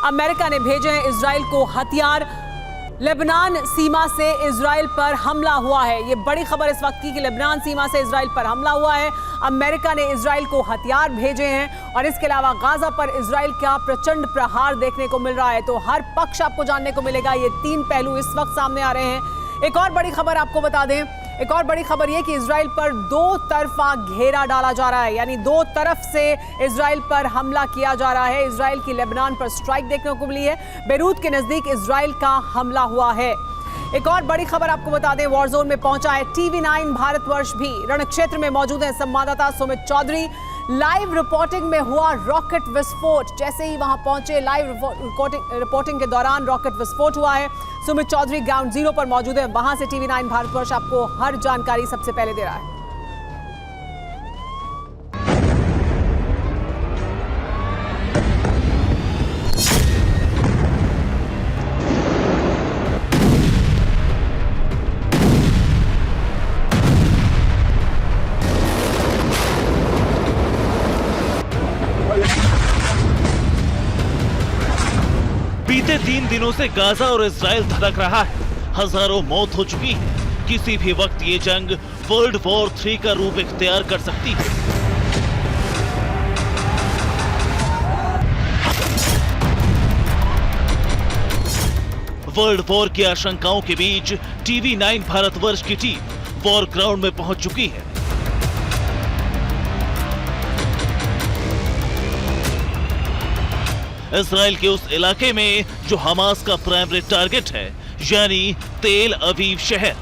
America ने भेजे हैं इजराइल को हथियार। लेबनान सीमा से इजराइल पर हमला हुआ है। ये बड़ी खबर इस वक्त की कि लेबनान सीमा से इजराइल पर हमला हुआ है। अमेरिका ने इजराइल को हथियार भेजे हैं और इसके अलावा गाजा पर इजराइल का प्रचंड प्रहार देखने को मिल रहा है। तो हर पक्ष आपको जानने को मिलेगा। ये तीन पहलू इस वक्त सामने आ रहे हैं। एक और बड़ी खबर आपको बता दें, एक और बड़ी खबर यह कि इजराइल पर दो तरफा घेरा डाला जा रहा है, यानी दो तरफ से इजराइल पर हमला किया जा रहा है। इजराइल की लेबनान पर स्ट्राइक देखने को मिली है। बेरूत के नजदीक इजराइल का हमला हुआ है। एक और बड़ी खबर आपको बता दें, वॉर जोन में पहुंचा है TV9 भारतवर्ष भी। रण क्षेत्र में मौजूद है संवाददाता सुमित चौधरी। लाइव रिपोर्टिंग में हुआ रॉकेट विस्फोट। जैसे ही वहां पहुंचे, लाइव रिपोर्टिंग के दौरान रॉकेट विस्फोट हुआ है। सुमित चौधरी ग्राउंड जीरो पर मौजूद है। वहां से TV9 भारतवर्ष आपको हर जानकारी सबसे पहले दे रहा है। बीते 3 दिनों से गाजा और इजराइल धड़क रहा है। हजारों मौत हो चुकी है। किसी भी वक्त ये जंग वर्ल्ड वॉर 3 का रूप इख्तियार कर सकती है। वर्ल्ड वॉर की आशंकाओं के बीच TV9 भारतवर्ष की टीम वॉर ग्राउंड में पहुंच चुकी है। इजराइल के उस इलाके में जो हमास का प्राइमरी टारगेट है, यानी तेल अवीव शहर।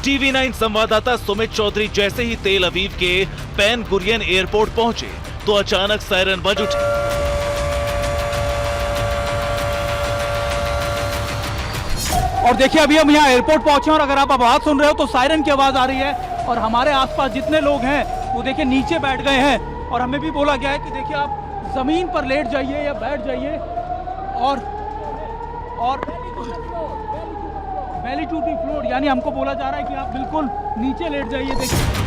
TV9 संवाददाता सुमित चौधरी जैसे ही तेल अवीव के पेन गुरियन एयरपोर्ट पहुंचे तो अचानक सायरन बज उठे। और देखिए अभी हम यहाँ एयरपोर्ट पहुंचे और अगर आप आवाज सुन रहे हो तो सायरन की आवाज आ रही है और हमारे आसपास जितने लोग हैं वो देखिए नीचे बैठ गए हैं और हमें भी बोला गया है कि देखिए आप जमीन पर लेट जाइए या बैठ जाइए और बेली टू दी फ्लोर, यानी हमको बोला जा रहा है कि आप बिल्कुल नीचे लेट जाइए। देखिए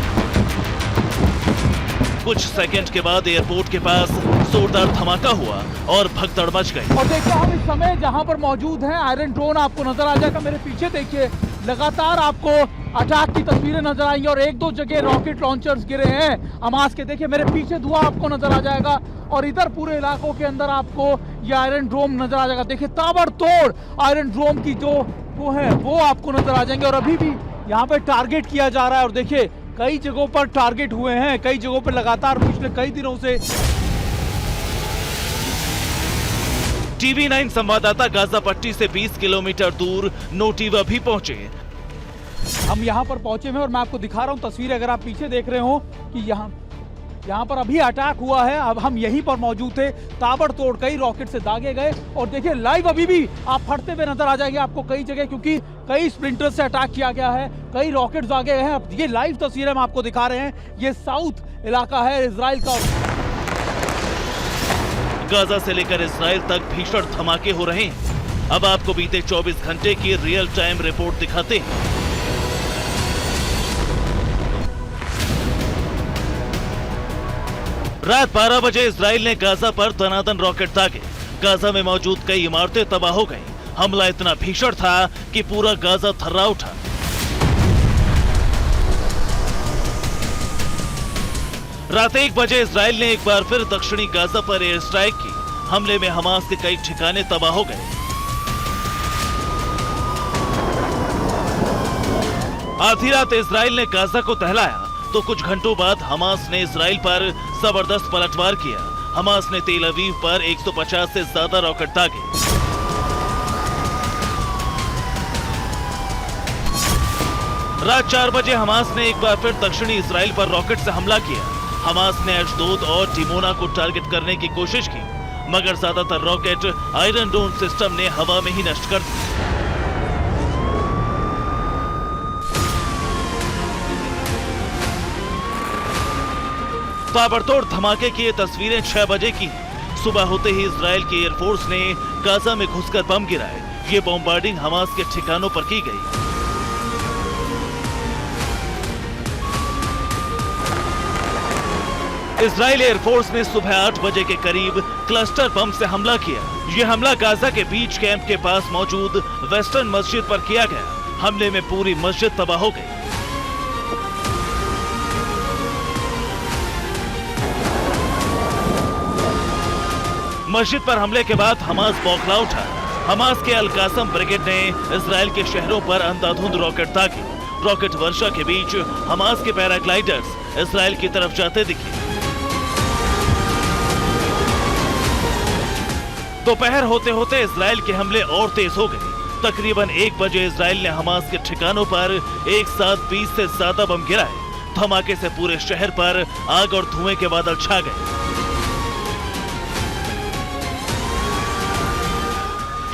कुछ सेकंड के बाद एयरपोर्ट के पास जोरदार धमाका हुआ और भगदड़ मच गई। और देखिए हम इस समय जहां पर मौजूद हैं, आयरन ड्रोन आपको नजर आ जाएगा। मेरे पीछे देखिए लगातार आपको अटैक की तस्वीरें नजर आएंगी और एक दो जगह रॉकेट लॉन्चर्स गिरे हैं हमास के। देखिए मेरे पीछे धुआं आपको नजर आ जाएगा और इधर पूरे इलाकों के अंदर आपको ये आयरन ड्रोम नजर आ जाएगा। देखिए ताबड़तोड़ आयरन ड्रोम की जो वो है वो आपको नजर आ जाएंगे और अभी भी यहाँ पे टारगेट किया जा रहा है। और देखिए कई जगहों पर टारगेट हुए हैं, कई जगहों पर लगातार पिछले कई दिनों से। TV9 संवाददाता गाजा पट्टी से 20 किलोमीटर दूर नोटिवा भी पहुंचे। हम यहाँ पर पहुंचे हैं और मैं आपको दिखा रहा हूँ तस्वीरें। अगर आप पीछे देख रहे हो कि यहाँ पर अभी अटैक हुआ है। अब हम यहीं पर मौजूद थे। ताबड़तोड़ कई रॉकेट से दागे गए और देखिए लाइव अभी भी आप फटते हुए नजर आ जाएंगे आपको कई जगह, क्योंकि कई स्प्रिंटर से अटैक किया गया है, कई रॉकेट दागे गए हैं। अब ये लाइव तस्वीरें हम आपको दिखा रहे हैं। ये साउथ इलाका है इजराइल का। गाजा से लेकर इजराइल तक भीषण धमाके हो रहे हैं। अब आपको बीते 24 घंटे की रियल टाइम रिपोर्ट दिखाते हैं। रात 12 बजे इजराइल ने गाजा पर दनादन रॉकेट दागे। गाजा में मौजूद कई इमारतें तबाह हो गईं। हमला इतना भीषण था कि पूरा गाजा थर्रा उठा। रात 1 बजे इजराइल ने एक बार फिर दक्षिणी गाजा पर एयर स्ट्राइक की। हमले में हमास के कई ठिकाने तबाह हो गए। आधी रात इजराइल ने गाजा को दहलाया तो कुछ घंटों बाद हमास ने इजराइल पर जबरदस्त पलटवार किया। हमास ने तेल अवीव पर 150 से ज्यादा रॉकेट दागे। रात 4 बजे हमास ने एक बार फिर दक्षिणी इजराइल पर रॉकेट से हमला किया। हमास ने अशदोद और डिमोना को टारगेट करने की कोशिश की, मगर ज्यादातर रॉकेट आयरन डोम सिस्टम ने हवा में ही नष्ट कर दिए। ताबड़तोड़ धमाके की ये तस्वीरें 6 बजे की हैं। सुबह होते ही इजराइल की एयरफोर्स ने गाजा में घुसकर बम गिराए। ये बॉम्बार्डिंग हमास के ठिकानों पर की गई। इजराइल एयरफोर्स ने सुबह 8 बजे के करीब क्लस्टर बम से हमला किया। यह हमला गाजा के बीच कैंप के पास मौजूद वेस्टर्न मस्जिद पर किया गया। हमले में पूरी मस्जिद तबाह हो गई। मस्जिद पर हमले के बाद हमास बौखला उठा। हमास के अल कासम ब्रिगेड ने इजराइल के शहरों पर अंधाधुंध रॉकेट दागे। रॉकेट वर्षा के बीच हमास के पैराग्लाइडर्स इजराइल की तरफ जाते दिखे। दोपहर होते होते इजराइल के हमले और तेज हो गए। तकरीबन 1 बजे इजराइल ने हमास के ठिकानों पर एक साथ 20 से ज्यादा बम गिराए। धमाके से पूरे शहर पर आग और धुएं के बादल छा गए।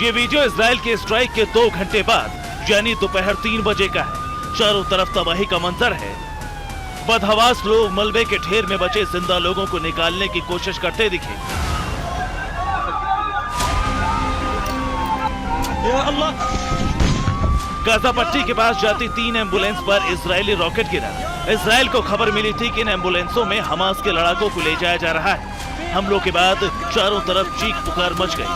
ये वीडियो इजराइल के स्ट्राइक के 2 घंटे बाद यानी दोपहर 3 बजे का है। चारों तरफ तबाही का मंजर है। बदहवास लोग मलबे के ढेर में बचे जिंदा लोगों को निकालने की कोशिश करते दिखे। गाजा पट्टी के पास जाती 3 एम्बुलेंस पर इजरायली रॉकेट गिरा। इजराइल को खबर मिली थी कि इन एम्बुलेंसों में हमास के लड़ाकों को ले जाया जा रहा है। हमलों के बाद चारों तरफ चीख पुकार मच गई।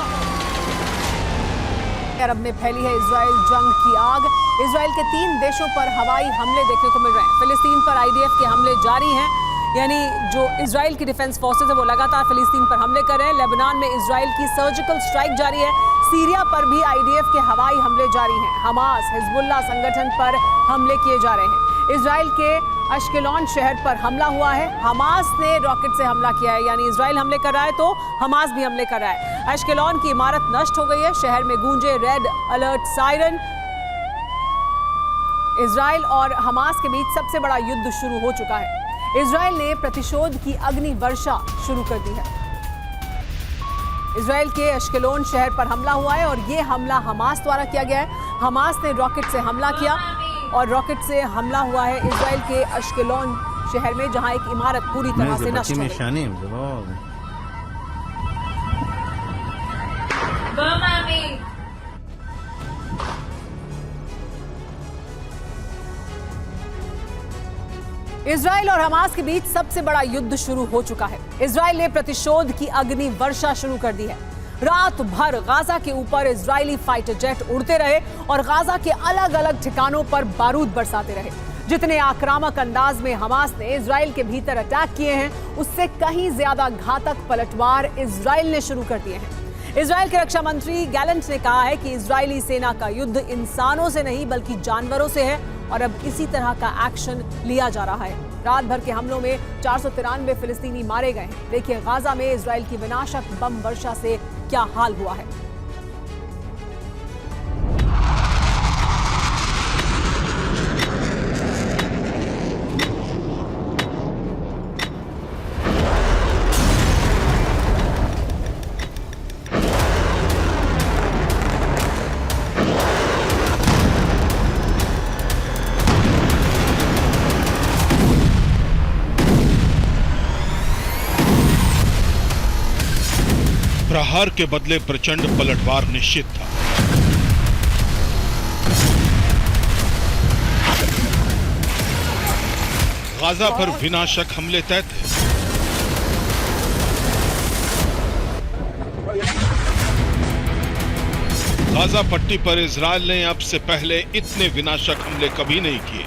अरब में फैली है इजराइल जंग की आग। इजराइल के 3 देशों पर हवाई हमले देखने को मिल रहे हैं। फिलिस्तीन पर आईडीएफ के हमले जारी हैं, यानी जो इजराइल की डिफेंस फोर्सेज है वो लगातार फिलिस्तीन पर हमले कर रहे हैं। लेबनान में इजराइल की सर्जिकल स्ट्राइक जारी है। सीरिया पर भी आईडीएफ के हवाई हमले जारी हैं। हमास हिजबुल्लाह संगठन पर हमले किए जा रहे हैं। इजराइल के अश्केलॉन शहर पर हमला हुआ है। हमास ने रॉकेट से हमला किया है, यानी इजराइल हमले कर रहा है तो हमास भी हमले कर रहा है। अश्केलॉन की इमारत नष्ट हो गई है। शहर में गूंजे रेड अलर्ट सायरन। इजराइल और हमास के बीच सबसे बड़ा युद्ध शुरू हो चुका है। इजराइल ने प्रतिशोध की अग्नि वर्षा शुरू कर दी है। इजराइल के अश्केलोन शहर पर हमला हुआ है और ये हमला हमास द्वारा किया गया है। हमास ने रॉकेट से हमला किया और रॉकेट से हमला हुआ है इजराइल के अश्केलोन शहर में, जहां एक इमारत पूरी तरह से नष्ट हो गई। इजराइल और हमास के बीच सबसे बड़ा युद्ध शुरू हो चुका है। इजराइल ने प्रतिशोध की अग्नि वर्षा शुरू कर दी है। रात भर गाजा के ऊपर इजरायली फाइटर जेट उड़ते रहे और गाजा के अलग अलग ठिकानों पर बारूद बरसाते रहे। जितने आक्रामक अंदाज में हमास ने इजराइल के भीतर अटैक किए हैं, उससे कहीं ज्यादा घातक पलटवार इजराइल ने शुरू कर दिए हैं। इजराइल के रक्षा मंत्री गैलेंट ने कहा है कि इजरायली सेना का युद्ध इंसानों से नहीं बल्कि जानवरों से है और अब इसी तरह का एक्शन लिया जा रहा है। रात भर के हमलों में 493 फिलिस्तीनी मारे गए हैं। देखिए गाजा में इजराइल की विनाशक बम वर्षा से क्या हाल हुआ है। प्रहार के बदले प्रचंड पलटवार निश्चित था। गाजा पर विनाशक हमले तय थे। गाजा पट्टी पर इजराइल ने अब से पहले इतने विनाशक हमले कभी नहीं किए।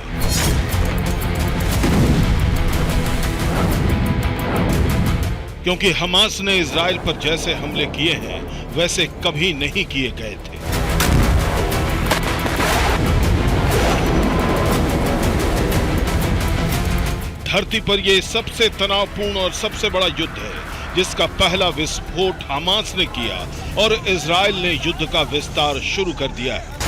क्योंकि हमास ने इजराइल पर जैसे हमले किए हैं वैसे कभी नहीं किए गए थे। धरती पर यह सबसे तनावपूर्ण और सबसे बड़ा युद्ध है, जिसका पहला विस्फोट हमास ने किया और इजराइल ने युद्ध का विस्तार शुरू कर दिया है।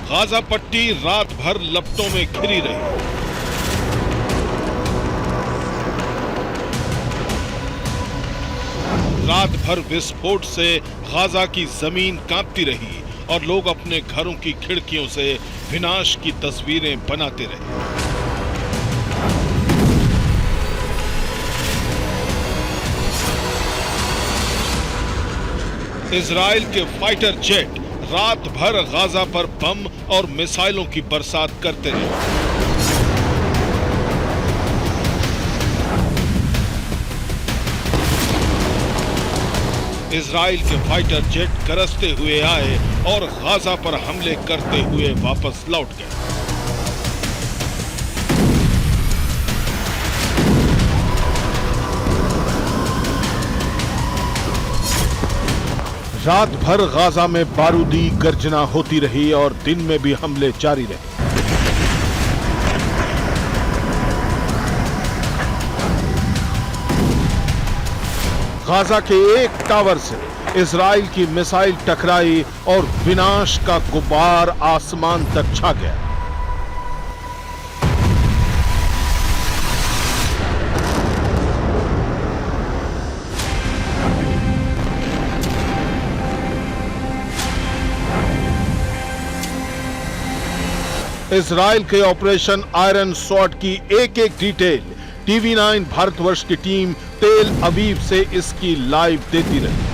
गाजा पट्टी रात भर लपटों में घिरी रही। रात भर विस्फोट से गाजा की जमीन कांपती रही और लोग अपने घरों की खिड़कियों से विनाश की तस्वीरें बनाते रहे। इजराइल के फाइटर जेट रात भर गाजा पर बम और मिसाइलों की बरसात करते रहे। इजराइल के फाइटर जेट गरजते हुए आए और गाजा पर हमले करते हुए वापस लौट गए। रात भर गाजा में बारूदी गर्जना होती रही और दिन में भी हमले जारी रहे। गाजा के एक टावर से इजराइल की मिसाइल टकराई और विनाश का गुबार आसमान तक छा गया। इजराइल के ऑपरेशन आयरन स्वॉर्ड की एक एक डिटेल TV9 भारतवर्ष की टीम तेल अवीव से इसकी लाइव देती रही।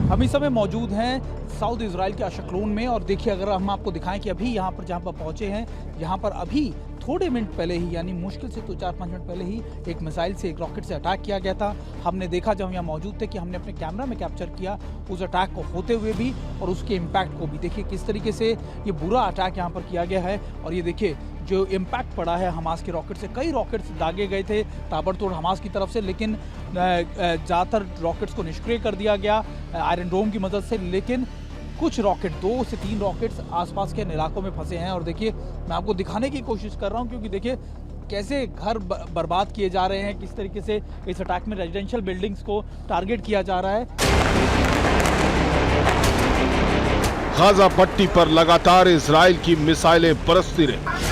हम इस समय मौजूद हैं साउथ इजराइल के अशकलोन में और देखिए अगर हम आपको दिखाएं कि अभी यहाँ पर जहाँ पर पहुंचे हैं, यहाँ पर अभी थोड़े मिनट पहले ही यानी मुश्किल से तो 4-5 मिनट पहले ही एक मिसाइल से एक रॉकेट से अटैक किया गया था। हमने देखा जब हम यहाँ मौजूद थे कि हमने अपने कैमरा में कैप्चर किया उस अटैक को होते हुए भी और उसके इम्पैक्ट को भी। देखिए किस तरीके से ये बुरा अटैक यहाँ पर किया गया है और ये देखिए जो इम्पैक्ट पड़ा है हमास के रॉकेट से। कई रॉकेट्स दागे गए थे ताबड़तोड़ हमास की तरफ से, लेकिन ज़्यादातर रॉकेट्स को निष्क्रिय कर दिया गया आयरन डोम की मदद से। लेकिन कुछ रॉकेट 2 से 3 रॉकेट्स आसपास के इलाकों में फंसे हैं और देखिए मैं आपको दिखाने की कोशिश कर रहा हूं क्योंकि देखिए कैसे घर बर्बाद किए जा रहे हैं, किस तरीके से इस अटैक में रेजिडेंशियल बिल्डिंग्स को टारगेट किया जा रहा है। गाजा पट्टी पर लगातार इजराइल की मिसाइलें बरसती रही।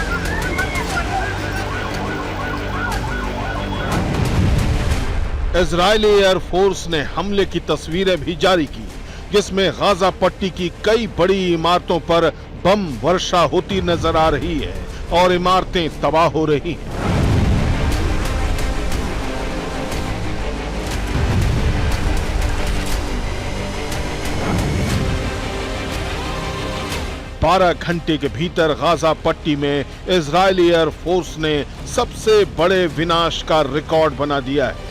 इजरायली एयरफोर्स ने हमले की तस्वीरें भी जारी की जिसमें गाजा पट्टी की कई बड़ी इमारतों पर बम वर्षा होती नजर आ रही है और इमारतें तबाह हो रही हैं। बारह घंटे के भीतर गाजा पट्टी में इजरायली एयरफोर्स ने सबसे बड़े विनाश का रिकॉर्ड बना दिया है।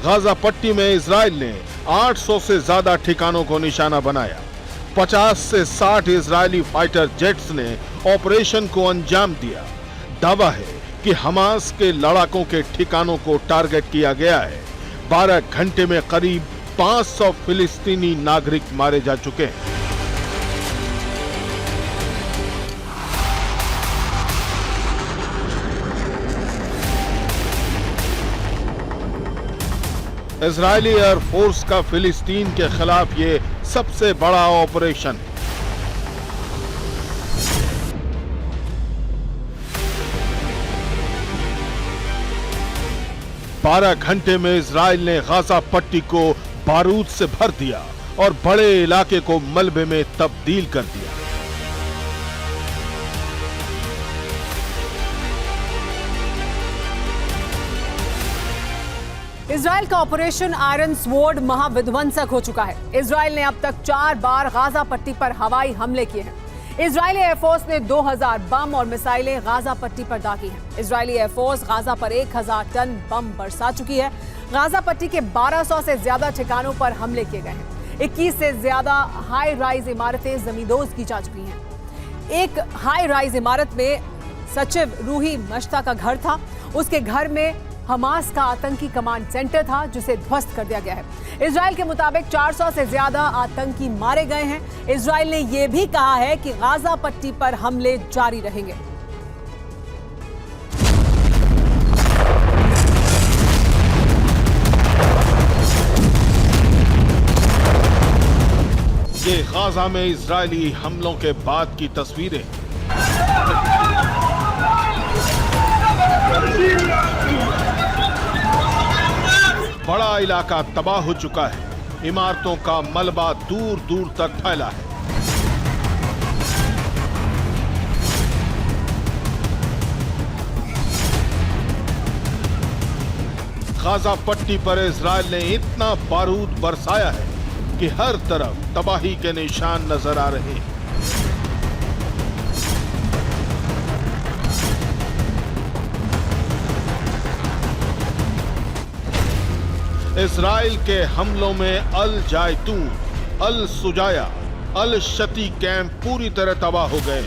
गाजा पट्टी में इजराइल ने 800 से ज्यादा ठिकानों को निशाना बनाया। 50 से 60 इजरायली फाइटर जेट्स ने ऑपरेशन को अंजाम दिया। दावा है कि हमास के लड़ाकों के ठिकानों को टारगेट किया गया है। 12 घंटे में करीब 500 फिलिस्तीनी नागरिक मारे जा चुके हैं। इजरायली एयरफोर्स का फिलिस्तीन के खिलाफ ये सबसे बड़ा ऑपरेशन है। बारह घंटे में इजराइल ने गाजा पट्टी को बारूद से भर दिया और बड़े इलाके को मलबे में तब्दील कर दिया। इजराइल का ऑपरेशन आयरन स्वॉर्ड महाविध्वंसक हो चुका है। इजराइल ने अब तक 4 बार गाजा पट्टी पर हवाई हमले किए हैं। इजरायली एयरफोर्स ने 2000 बम और मिसाइलें गाजा पट्टी पर दागी हैं। इजरायली एयरफोर्स गाजा पर 1000 टन बम बरसा चुकी है। गाजा पट्टी के 1200 से ज्यादा ठिकानों पर हमले किए गए हैं। 21 से ज्यादा हाई राइज इमारतें जमींदोज की जा चुकी हैं। एक हाई राइज इमारत में सचिव रूही मश्ता का घर था। उसके घर में हमास का आतंकी कमांड सेंटर था जिसे ध्वस्त कर दिया गया है। इजराइल के मुताबिक 400 से ज्यादा आतंकी मारे गए हैं। इजराइल ने यह भी कहा है कि गाजा पट्टी पर हमले जारी रहेंगे। ये गाजा में इजरायली हमलों के बाद की तस्वीरें। बड़ा इलाका तबाह हो चुका है। इमारतों का मलबा दूर दूर तक फैला है। गाजा पट्टी पर इजराइल ने इतना बारूद बरसाया है कि हर तरफ तबाही के निशान नजर आ रहे हैं। इजराइल के हमलों में अल जायतून, अल सुजाया, अल शती कैंप पूरी तरह तबाह हो गए।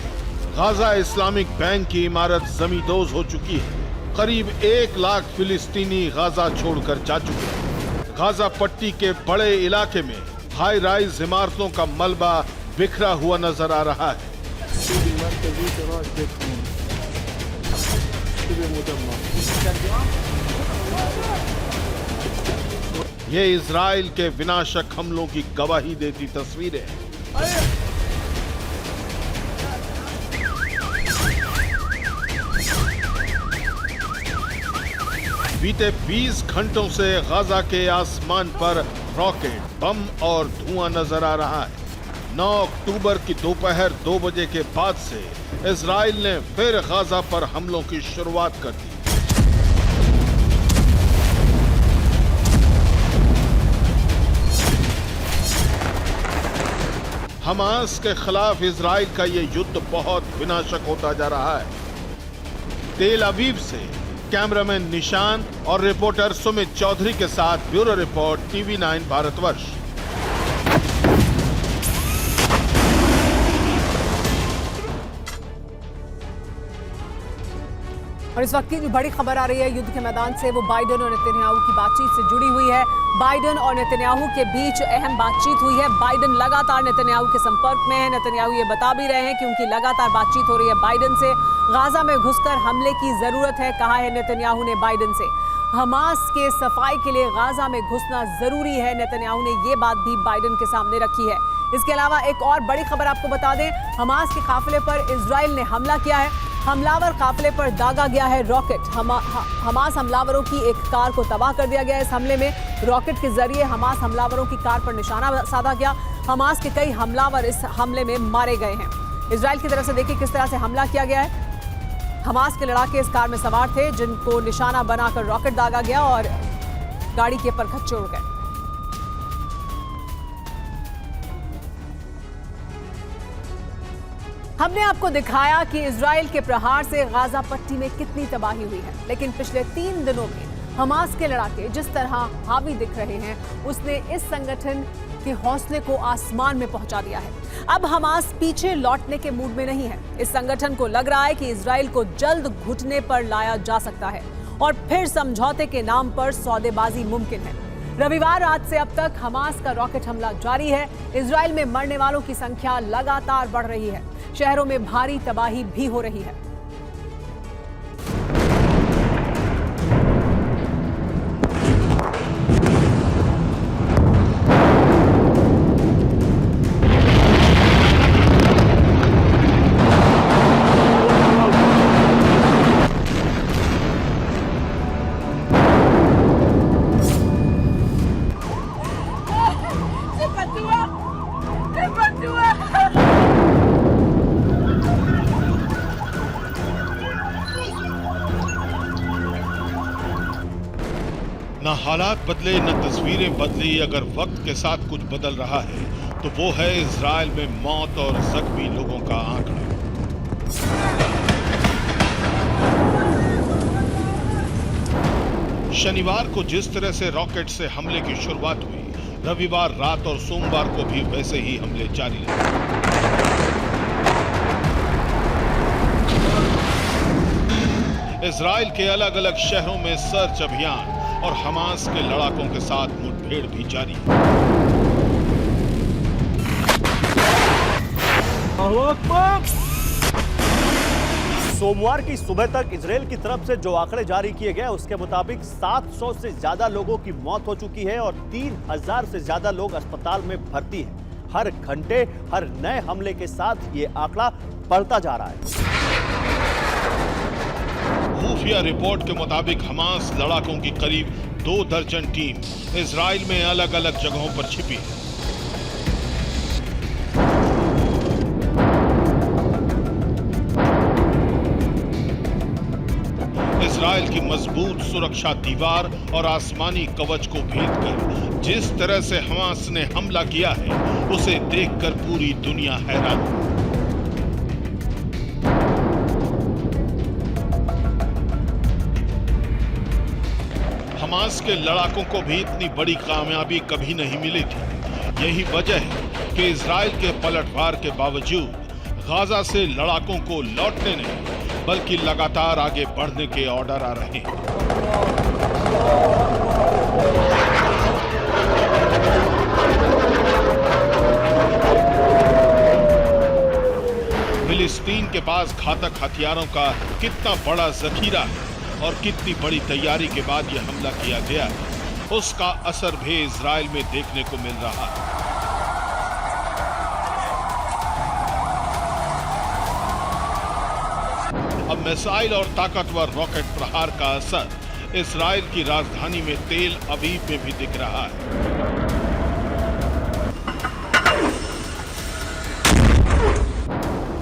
गाजा इस्लामिक बैंक की इमारत जमींदोज हो चुकी है। करीब 1 लाख फिलिस्तीनी गाजा छोड़कर जा चुके हैं। गाजा पट्टी के बड़े इलाके में हाई राइज इमारतों का मलबा बिखरा हुआ नजर आ रहा है। ये इजराइल के विनाशक हमलों की गवाही देती तस्वीरें हैं। बीते 20 घंटों से गाजा के आसमान पर रॉकेट, बम और धुआं नजर आ रहा है। 9 अक्टूबर की दोपहर 2 बजे के बाद से इजराइल ने फिर गाजा पर हमलों की शुरुआत कर दी। हमास के खिलाफ इजराइल का ये युद्ध बहुत विनाशक होता जा रहा है। तेल अवीव से कैमरामैन निशान और रिपोर्टर सुमित चौधरी के साथ ब्यूरो रिपोर्ट TV9 भारतवर्ष। और इस वक्त की जो बड़ी खबर आ रही है युद्ध के मैदान से, वो बाइडेन और नेतन्याहू की बातचीत से जुड़ी हुई है। बाइडेन और नेतन्याहू के बीच अहम बातचीत हुई है। बाइडेन लगातार नेतन्याहू के संपर्क में है। नेतन्याहू ये बता भी रहे हैं कि उनकी लगातार बातचीत हो रही है बाइडेन से। गाजा में घुसकर हमले की जरूरत है, कहा है नेतन्याहू ने बाइडेन से। हमास के सफाई के लिए गाजा में घुसना जरूरी है, नेतन्याहू ने ये बात भी बाइडेन के सामने रखी है। इसके अलावा एक और बड़ी खबर आपको बता दें, हमास के काफिले पर इजराइल ने हमला किया है। हमलावर काफिले पर दागा गया है रॉकेट। हमास हमलावरों की एक कार को तबाह कर दिया गया है। इस हमले में रॉकेट के जरिए हमास हमलावरों की कार पर निशाना साधा गया। हमास के कई हमलावर इस हमले में मारे गए हैं। इजराइल की तरफ से देखिए किस तरह से हमला किया गया है। हमास के लड़ाके इस कार में सवार थे, जिनको निशाना बनाकर रॉकेट दागा गया और गाड़ी के परखच्चे उड़ गए। हमने आपको दिखाया कि इजराइल के प्रहार से गाजा पट्टी में कितनी तबाही हुई है, लेकिन पिछले 3 दिनों में हमास के लड़ाके जिस तरह हावी दिख रहे हैं, उसने इस संगठन के हौसले को आसमान में पहुंचा दिया है। अब हमास पीछे लौटने के मूड में नहीं है। इस संगठन को लग रहा है कि इजराइल को जल्द घुटने पर लाया जा सकता है और फिर समझौते के नाम पर सौदेबाजी मुमकिन है। रविवार रात से अब तक हमास का रॉकेट हमला जारी है। इजराइल में मरने वालों की संख्या लगातार बढ़ रही है। शहरों में भारी तबाही भी हो रही है। न हालात बदले न तस्वीरें बदली। अगर वक्त के साथ कुछ बदल रहा है तो वो है इजराइल में मौत और जख्मी लोगों का आंकड़ा। शनिवार को जिस तरह से रॉकेट से हमले की शुरुआत हुई, रविवार रात और सोमवार को भी वैसे ही हमले जारी रहे। इजराइल के अलग अलग शहरों में सर्च अभियान और हमास के लड़ाकों के साथ मुठभेड़ भी जारी है। सोमवार की सुबह तक इजराइल की तरफ से जो आंकड़े जारी किए गए, उसके मुताबिक 700 से ज्यादा लोगों की मौत हो चुकी है और 3000 से ज्यादा लोग अस्पताल में भर्ती हैं। हर घंटे हर नए हमले के साथ ये आंकड़ा बढ़ता जा रहा है। खुफिया रिपोर्ट के मुताबिक हमास लड़ाकों की करीब 2 दर्जन टीम इजराइल में अलग अलग जगहों पर छिपी है। इजराइल की मजबूत सुरक्षा दीवार और आसमानी कवच को भेदकर जिस तरह से हमास ने हमला किया है, उसे देखकर पूरी दुनिया हैरान है। हमास के लड़ाकों को भी इतनी बड़ी कामयाबी कभी नहीं मिली थी। यही वजह है कि इजराइल के पलटवार के बावजूद गाजा से लड़ाकों को लौटने नहीं बल्कि लगातार आगे बढ़ने के ऑर्डर आ रहे हैं। फिलिस्तीन के पास घातक हथियारों का कितना बड़ा जखीरा है और कितनी बड़ी तैयारी के बाद यह हमला किया गया है, उसका असर भी इजराइल में देखने को मिल रहा है। अब मिसाइल और ताकतवर रॉकेट प्रहार का असर इजराइल की राजधानी में तेल अवीव में भी दिख रहा है।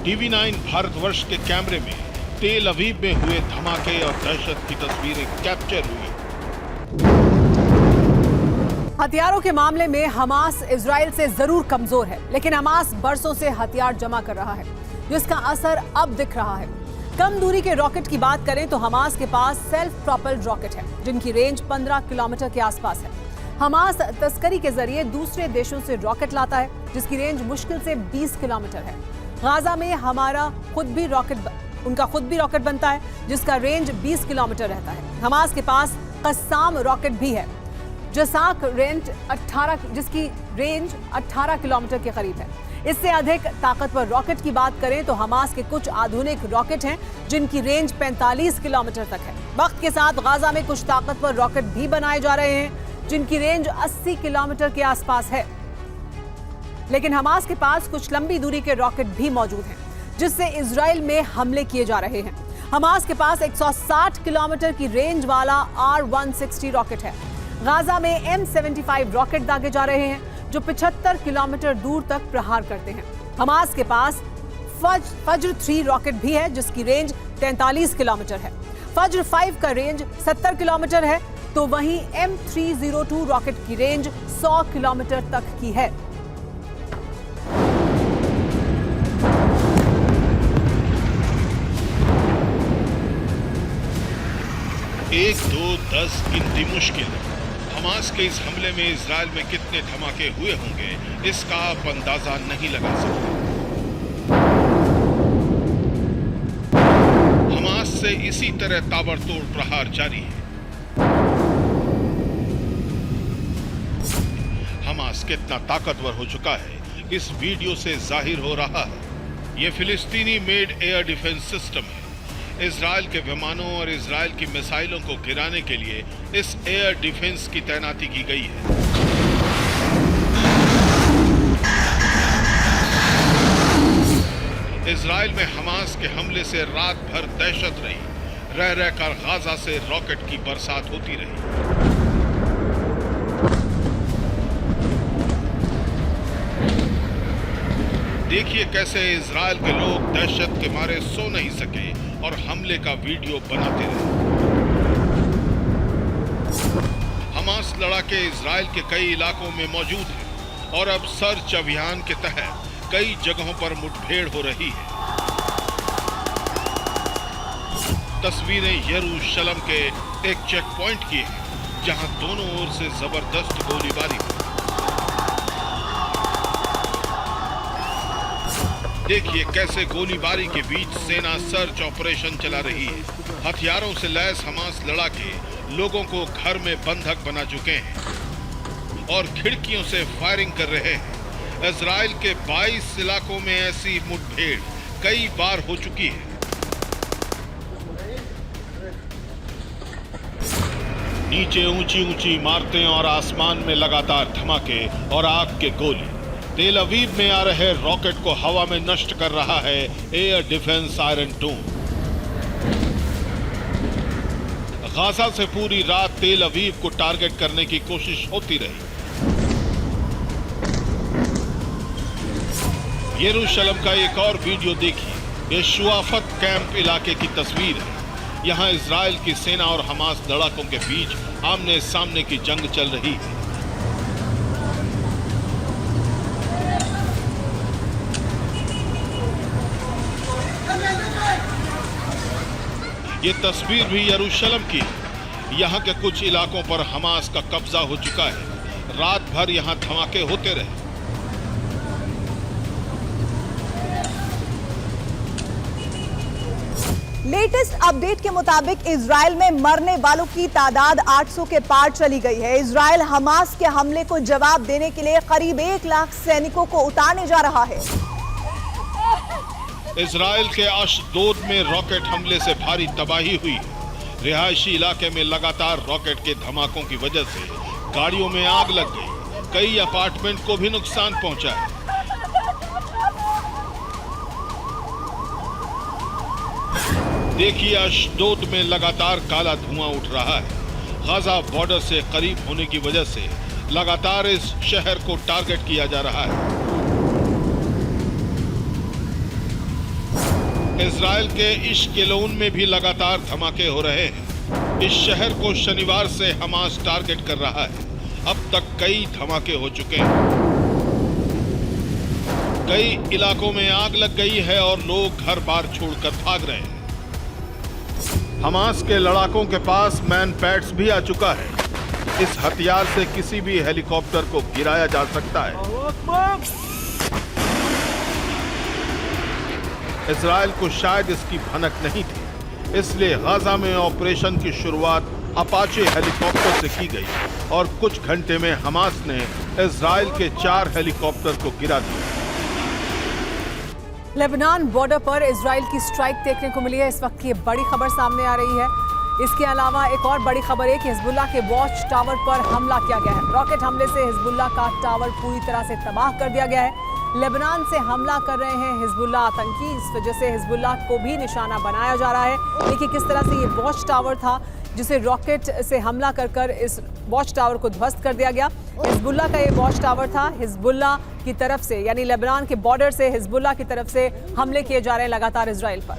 TV9 भारतवर्ष के कैमरे में तेल अवीव में हुए धमाके और दहशत की तस्वीरें कैप्चर हुई। हथियारों के मामले में हमास इजराइल से जरूर कमजोर है, लेकिन हमास बरसों से हथियार जमा कर रहा है, जिसका असर अब दिख रहा है। कम दूरी के रॉकेट की बात करें तो हमास के पास सेल्फ प्रोपेल्ड रॉकेट है, जिनकी रेंज 15 किलोमीटर के आसपास है। हमास तस्करी के जरिए दूसरे देशों से रॉकेट लाता है, जिसकी रेंज मुश्किल से 20 किलोमीटर है। गाजा में उनका खुद भी रॉकेट बनता है, जिसका रेंज 20 किलोमीटर रहता है। हमास के पास कस्साम रॉकेट भी है, जिसकी रेंज 18 किलोमीटर के करीब है। इससे अधिक ताकतवर रॉकेट की बात करें तो हमास के कुछ आधुनिक रॉकेट हैं, जिनकी रेंज 45 किलोमीटर तक है। वक्त के साथ गाजा में कुछ ताकतवर रॉकेट भी बनाए जा रहे हैं, जिनकी रेंज 80 किलोमीटर के आसपास है। लेकिन हमास के पास कुछ लंबी दूरी के रॉकेट भी मौजूद हैं, जिससे इजराइल में हमले किए जा रहे हैं। हमास के पास 160 किलोमीटर की रेंज वाला R-160 रॉकेट है। गाजा में M75 रॉकेट दागे जा रहे हैं, जो 75 किलोमीटर दूर तक प्रहार करते हैं। हमास के पास फज्र 3 रॉकेट भी है, जिसकी रेंज 43 किलोमीटर है। फज्र 5 का रेंज 70 किलोमीटर है, तो वहीं M302 रॉकेट की रेंज 100 किलोमीटर तक की है। एक, 2, 10 गिनती मुश्किल है। हमास के इस हमले में इजराइल में कितने धमाके हुए होंगे, इसका आप अंदाजा नहीं लगा सकते। हमास से इसी तरह ताबड़तोड़ प्रहार जारी है। हमास कितना ताकतवर हो चुका है, इस वीडियो से जाहिर हो रहा है। यह फिलिस्तीनी मेड एयर डिफेंस सिस्टम है। इजराइल के विमानों और इजराइल की मिसाइलों को गिराने के लिए इस एयर डिफेंस की तैनाती की गई है। इजराइल में हमास के हमले से रात भर दहशत रही। रह रहकर गाजा से रॉकेट की बरसात होती रही। देखिए कैसे इजराइल के लोग दहशत के मारे सो नहीं सके और हमले का वीडियो बनाते रहे। हमास लड़ाके इजराइल के कई इलाकों में मौजूद हैं और अब सर्च अभियान के तहत कई जगहों पर मुठभेड़ हो रही है। तस्वीरें यरूशलेम के एक चेक पॉइंट की हैं, जहां दोनों ओर से जबरदस्त गोलीबारी हुई। देखिए कैसे गोलीबारी के बीच सेना सर्च ऑपरेशन चला रही है। हथियारों से लैस हमास लड़ाके लोगों को घर में बंधक बना चुके हैं और खिड़कियों से फायरिंग कर रहे हैं। इजराइल के 22 इलाकों में ऐसी मुठभेड़ कई बार हो चुकी है। नीचे ऊंची ऊंची इमारतें और आसमान में लगातार धमाके और आग के गोले। तेल अवीव में आ रहे रॉकेट को हवा में नष्ट कर रहा है एयर डिफेंस आयरन डोम। गाजा से पूरी रात तेल अवीव को टारगेट करने की कोशिश होती रही। यरूशलेम का एक और वीडियो देखिए। ये शुआफत कैंप इलाके की तस्वीर है। यहाँ इजराइल की सेना और हमास लड़ाकों के बीच आमने सामने की जंग चल रही है। ये तस्वीर भी यरूशलेम की है। यहाँ के कुछ इलाकों पर हमास का कब्जा हो चुका है। रात भर यहाँ धमाके होते रहे। लेटेस्ट अपडेट के मुताबिक इजराइल में मरने वालों की तादाद 800 के पार चली गई है। इजराइल हमास के हमले को जवाब देने के लिए करीब 1 लाख सैनिकों को उतारने जा रहा है। इजराइल के अशदोद में रॉकेट हमले से भारी तबाही हुई है। रिहायशी इलाके में लगातार रॉकेट के धमाकों की वजह से गाड़ियों में आग लग गई। कई अपार्टमेंट को भी नुकसान पहुंचा है। देखिए, अशदोद में लगातार काला धुआं उठ रहा है। गाजा बॉर्डर से करीब होने की वजह से लगातार इस शहर को टारगेट किया जा रहा है। इजराइल के इश्केलोन में भी लगातार धमाके हो रहे हैं। इस शहर को शनिवार से हमास टारगेट कर रहा है। अब तक कई धमाके हो चुके हैं। कई इलाकों में आग लग गई है और लोग घर बार छोड़कर भाग रहे हैं। हमास के लड़ाकों के पास मैन पैड्स भी आ चुका है। इस हथियार से किसी भी हेलीकॉप्टर को गिराया जा सकता है। इजराइल को शायद इसकी भनक नहीं थी, इसलिए गाजा में ऑपरेशन की शुरुआत अपाचे हेलीकॉप्टर से की गई और कुछ घंटे में हमास ने इजराइल के 4 हेलीकॉप्टर को गिरा दिया। लेबनान बॉर्डर पर इजराइल की स्ट्राइक देखने को मिली है। इस वक्त की बड़ी खबर सामने आ रही है। इसके अलावा एक और बड़ी खबर है कि हिजबुल्लाह के वॉच टावर पर हमला किया गया है। रॉकेट हमले से हिजबुल्लाह का टावर पूरी तरह से तबाह कर दिया गया है। लेबनान से हमला कर रहे हैं हिजबुल्लाह आतंकी, इस वजह से हिजबुल्लाह को भी निशाना बनाया जा रहा है। देखिए किस तरह से ये वॉच टावर था जिसे रॉकेट से हमला कर इस वॉच टावर को ध्वस्त कर दिया गया। हिजबुल्लाह का ये वॉच टावर था। हिजबुल्लाह की तरफ से यानी लेबनान के बॉर्डर से हिजबुल्लाह की तरफ से हमले किए जा रहे हैं लगातार इजराइल पर।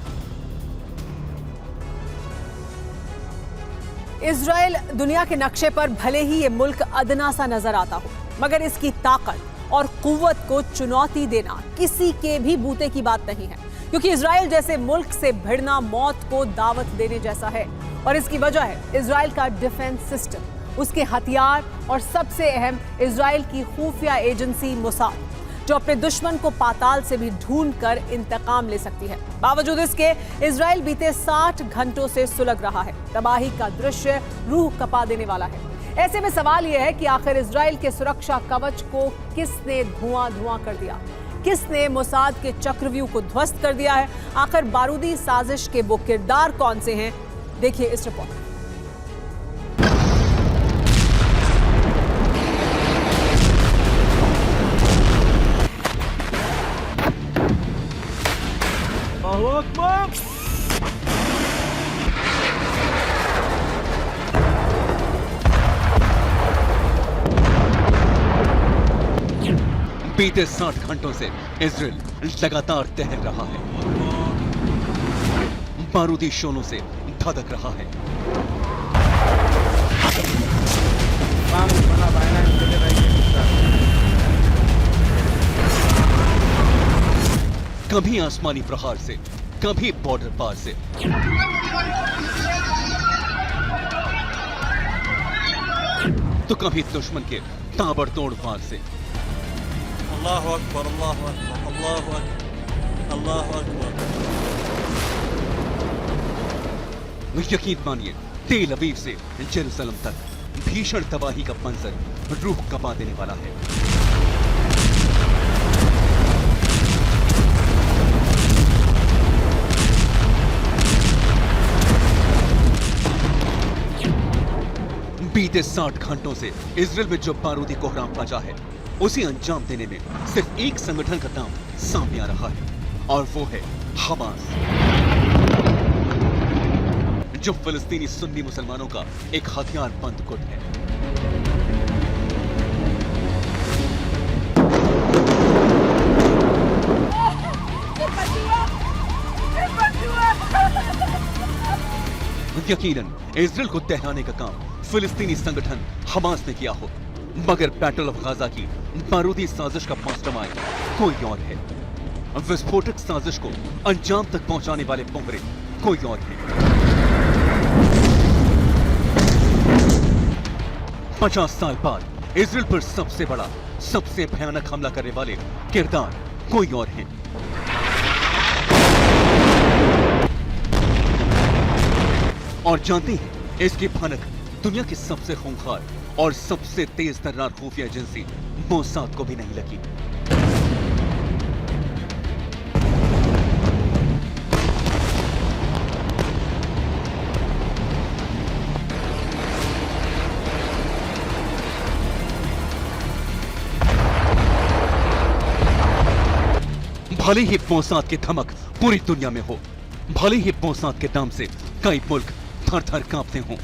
इजराइल दुनिया के नक्शे पर भले ही ये मुल्क अदना सा नजर आता हो, मगर इसकी ताकत और कुव्वत को चुनौती देना किसी के भी बूते की बात नहीं है, क्योंकि इजराइल जैसे मुल्क से भिड़ना मौत को दावत देने जैसा है। और इसकी वजह है इजराइल का डिफेंस सिस्टम, उसके हथियार और सबसे अहम इजराइल की खुफिया एजेंसी मोसाद, जो अपने दुश्मन को पाताल से भी ढूंढकर इंतकाम ले सकती है। बावजूद इसके इजराइल बीते 60 घंटों से सुलग रहा है। तबाही का दृश्य रूह कपा देने वाला है। ऐसे में सवाल यह है कि आखिर इजराइल के सुरक्षा कवच को किसने धुआं कर दिया, किसने मोसाद के चक्रव्यूह को ध्वस्त कर दिया है। आखिर बारूदी साजिश के वो किरदार कौन से हैं, देखिए इस रिपोर्ट में। बीते 60 घंटों से इजराइल लगातार दहल रहा है, बारूदी शोलों से धधक रहा है। कभी आसमानी प्रहार से, कभी बॉर्डर पार से। तो कभी दुश्मन के ताबड़तोड़ वार से। अल्लाह अकबर, अल्लाह अकबर, अल्लाह अकबर, अल्लाह अकबर। यकीन मानिए, तेल अवीव से जेरूसलम तक भीषण तबाही का मंजर रूह कपा देने वाला है। बीते 60 घंटों से इजराइल में जो बारूदी कोहराम मचा है, उसे अंजाम देने में सिर्फ एक संगठन का नाम सामने आ रहा है, और वो है हमास। जो फिलिस्तीनी सुन्नी मुसलमानों का एक हथियार बंद गुट है। यकीनन इजराइल को दहराने का काम फिलिस्तीनी संगठन हमास ने किया हो, मगर बैटल ऑफ गाजा की बारूदी साजिश का मास्टरमाइंड कोई और है। विस्फोटक साजिश को अंजाम तक पहुंचाने वाले पोंगरे कोई और है। 50 साल बाद इजराइल पर सबसे बड़ा, सबसे भयानक हमला करने वाले किरदार कोई और है। और जानते हैं इसकी भनक दुनिया की सबसे खूंखार और सबसे तेज तर्रार खुफिया एजेंसी मोसाद को भी नहीं लगी। भले ही मोसाद की धमक पूरी दुनिया में हो, भले ही मोसाद के नाम से कई मुल्क थर थर कांपते हों,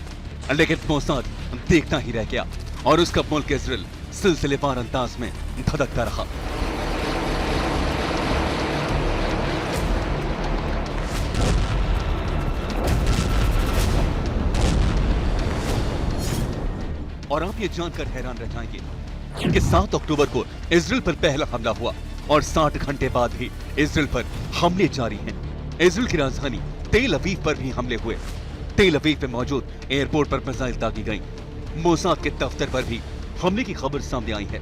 लेकिन मोसाद देखता ही रह गया और उसका मुल्क इजराइल सिलसिलेवार अंदाज में धधकता रहा। और आप ये जानकर हैरान रह जाएंगे कि 7 अक्टूबर को इजराइल पर पहला हमला हुआ और 60 घंटे बाद भी इजराइल पर हमले जारी हैं। इजराइल की राजधानी तेल अवीव पर भी हमले हुए। तेल अवीव में मौजूद एयरपोर्ट पर मिसाइल दागी गई। मोसाद के दफ्तर पर भी हमले की खबर सामने आई है।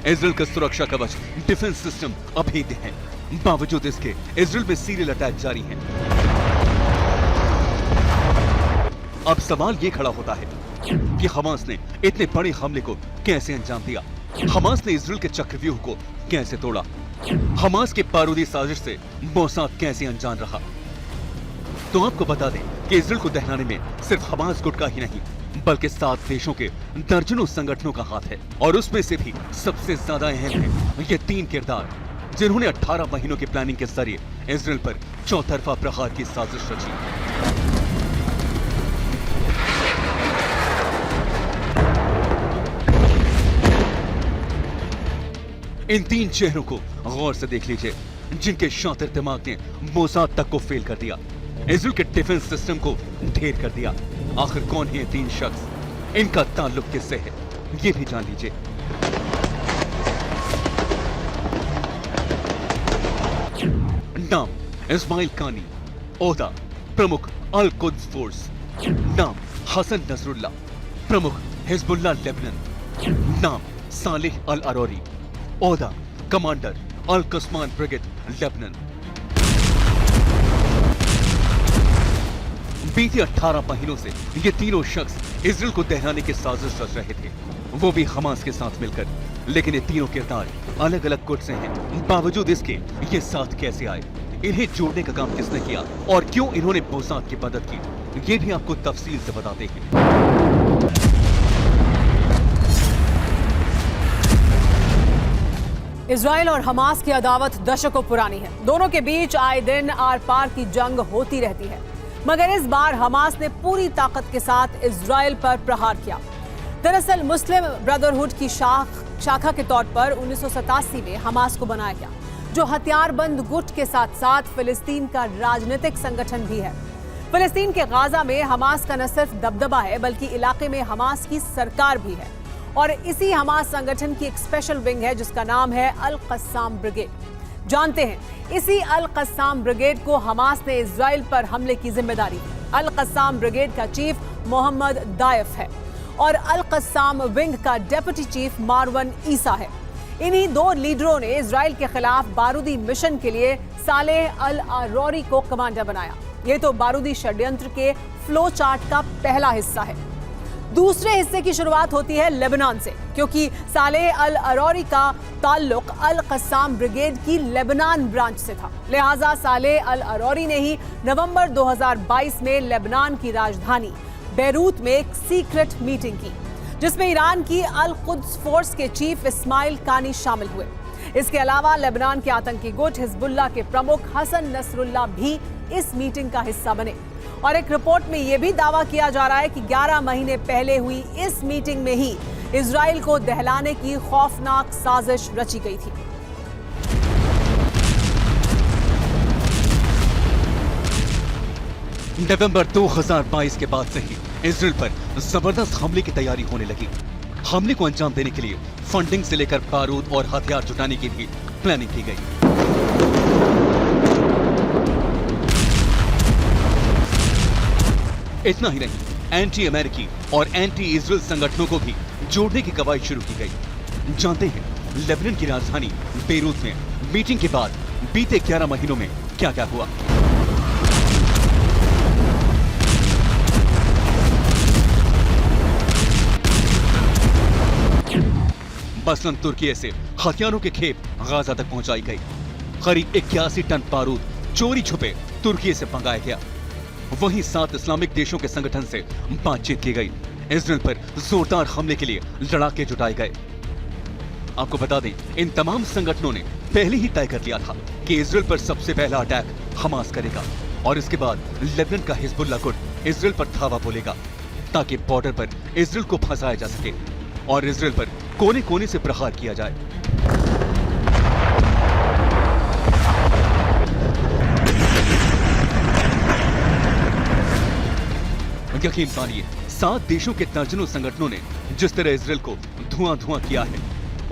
इजराइल का सुरक्षा कवच डिफेंस सिस्टम अभेद्य है। बावजूद इसके इजराइल में सीरियल अटैक जारी हैं। अब सवाल ये खड़ा होता है कि हमास ने इतने बड़े हमले को कैसे अंजाम दिया? हमास ने इजराइल के चक्रव्यूह को कैसे तोड़ा? हमास के बारूदी साजिश से मोसाद कैसे अनजान रहा? तो आपको बता दें कि इजराइल को दहराने में सिर्फ हमास गुट का ही नहीं, बल्कि 7 देशों के दर्जनों संगठनों का हाथ है। और उसमें से भी सबसे ज्यादा अहम है ये 3 किरदार जिन्होंने 18 महीनों की प्लानिंग के जरिए इजराइल पर चौतरफा प्रहार की साजिश रची। इन 3 चेहरों को गौर से देख लीजिए, जिनके शातिर दिमाग ने मोसाद तक को फेल कर दिया, इजराइल के डिफेंस सिस्टम को ढेर कर दिया। आखिर कौन है ये 3 शख्स? इनका ताल्लुक किससे है, ये भी जान लीजिए। नाम इस्माइल कानी, ओहदा प्रमुख अल कुद्स फोर्स। नाम हसन नसरुल्लाह, प्रमुख हिजबुल्लाह लेबनान। नाम सालेह अल अरोरी, ओहदा कमांडर अल कस्मान ब्रिगेड लेबनान। बीते 18 महीनों से ये तीनों शख्स इजराइल को दहराने की साजिश रच रहे थे, वो भी हमास के साथ मिलकर। लेकिन ये तीनों किरदार अलग अलग गुट से हैं। बावजूद इसके ये साथ कैसे आए? इन्हें जोड़ने का काम किसने किया और क्यों इन्होंने मोसाद की मदद की, ये भी आपको तफसील से बताते हैं। इजराइल और हमास की अदावत दशकों पुरानी है। दोनों के बीच आए दिन आर पार की जंग होती रहती है, मगर इस बार हमास ने पूरी ताकत के साथ इजराइल पर प्रहार किया। दरअसल मुस्लिम ब्रदरहुड की शाखा के तौर पर 1987 में हमास को बनाया गया, जो हथियारबंद गुट के साथ साथ फिलिस्तीन का राजनीतिक संगठन भी है। फिलिस्तीन के गाजा में हमास का न सिर्फ दबदबा है, बल्कि इलाके में हमास की सरकार भी है। और इसी हमास संगठन की एक स्पेशल विंग है जिसका नाम है अल कस्साम ब्रिगेड। जानते हैं, इसी अल कस्साम ब्रिगेड को हमास ने इजराइल पर हमले की जिम्मेदारी दी। अल कस्साम ब्रिगेड का चीफ मोहम्मद दायफ है और अल कस्साम विंग का डेप्यूटी चीफ मारवन ईसा है। इन्हीं 2 लीडरों ने इजराइल के खिलाफ बारूदी मिशन के लिए सालेह अल अरोरी को कमांडर बनाया। ये तो बारूदी षड्यंत्र के फ्लो चार्ट का पहला हिस्सा है। दूसरे हिस्से की शुरुआत होती है लेबनान से, क्योंकि सालेह अल अरौरी का ताल्लुक अल कस्साम ब्रिगेड की लेबनान ब्रांच से था। लिहाजा सालेह अल अरौरी ने ही नवंबर 2022 में लेबनान की राजधानी बैरूत में एक सीक्रेट मीटिंग की, जिसमें ईरान की अल कुद्स फोर्स के चीफ इस्माइल कानी शामिल हुए। इसके अलावा लेबनान के आतंकी गुट हिजबुल्लाह के प्रमुख हसन नसरुल्लाह भी इस मीटिंग का हिस्सा बने। और एक रिपोर्ट में यह भी दावा किया जा रहा है कि 11 महीने पहले हुई इस मीटिंग में ही इजराइल को दहलाने की खौफनाक साजिश रची गई थी। नवंबर 2022 के बाद से ही इजराइल पर जबरदस्त हमले की तैयारी होने लगी। हमले को अंजाम देने के लिए फंडिंग से लेकर बारूद और हथियार जुटाने की भी प्लानिंग की गई। इतना ही नहीं, एंटी अमेरिकी और एंटी इजराइल संगठनों को भी जोड़ने की कवायद शुरू की गई। जानते हैं लेबनान की राजधानी बेरूत में मीटिंग के बाद बीते 11 महीनों में क्या क्या हुआ। मसलन तुर्की से हथियारों के खेप गाजा तक पहुंचाई गई। करीब 81 टन बारूद चोरी छुपे तुर्की से मंगाया गया। वहीं 7 इस्लामिक देशों के संगठन से बातचीत की गई। इजराइल पर जोरदार हमले के लिए लड़ाके जुटाए गए। आपको बता दें, इन तमाम संगठनों ने पहले ही तय कर लिया था कि इजराइल पर सबसे पहला अटैक हमास करेगा और इसके बाद लेबनान का हिजबुल्लाह गुट इजराइल पर धावा बोलेगा, ताकि बॉर्डर पर इजराइल को फंसाया जा सके और इजराइल पर कोने कोने से प्रहार किया जाए। यकीन मानिए, 7 देशों के दर्जनों संगठनों ने जिस तरह इजराइल को धुआं किया है,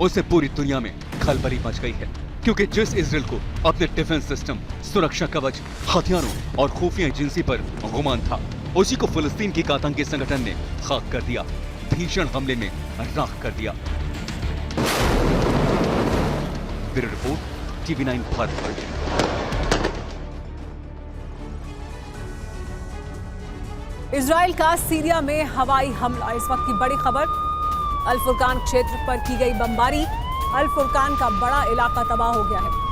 उससे पूरी दुनिया में खलबली मच गई है। क्योंकि जिस इजराइल को अपने डिफेंस सिस्टम, सुरक्षा कवच, हथियारों और खुफिया एजेंसी पर गुमान था, उसी को फिलिस्तीन की आतंकी संगठन ने खाक कर दिया, भीषण हमले में राख कर दिया। Bureau report, TV9 Bharat. Israel का सीरिया में हवाई हमला, इस वक्त की बड़ी खबर। अल फुरकान क्षेत्र पर की गई बमबारी, अल फुरकान का बड़ा इलाका तबाह हो गया है।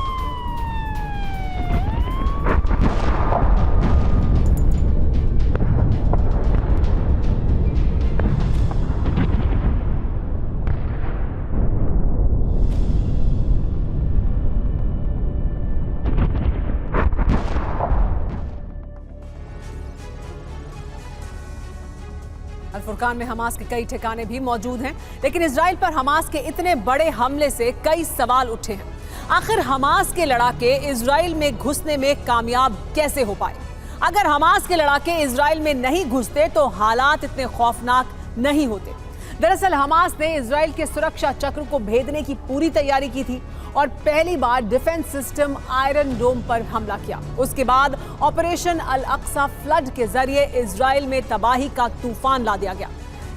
अल फुरकान में हमास के कई ठिकाने भी मौजूद हैं, लेकिन इजराइल पर हमास के इतने बड़े हमले से कई सवाल उठे हैं। आखिर हमास के लड़ाके इजराइल में घुसने में कामयाब कैसे हो पाए? अगर हमास के लड़ाके इजराइल में नहीं घुसते तो हालात इतने खौफनाक नहीं होते। दरअसल हमास ने इजराइल के सुरक्षा चक्र को भेदने की पूरी तैयारी की थी और पहली बार डिफेंस सिस्टम आयरन डोम पर हमला किया। उसके बाद ऑपरेशन अल अक्सा फ्लड के जरिए इजराइल में तबाही का तूफान ला दिया गया।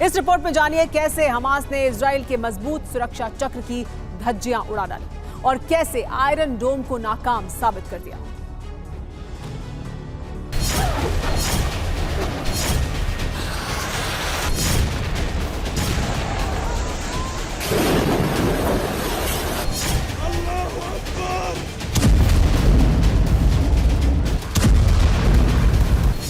इस रिपोर्ट में जानिए कैसे हमास ने इजराइल के मजबूत सुरक्षा चक्र की धज्जियां उड़ा डाली और कैसे आयरन डोम को नाकाम साबित कर दिया।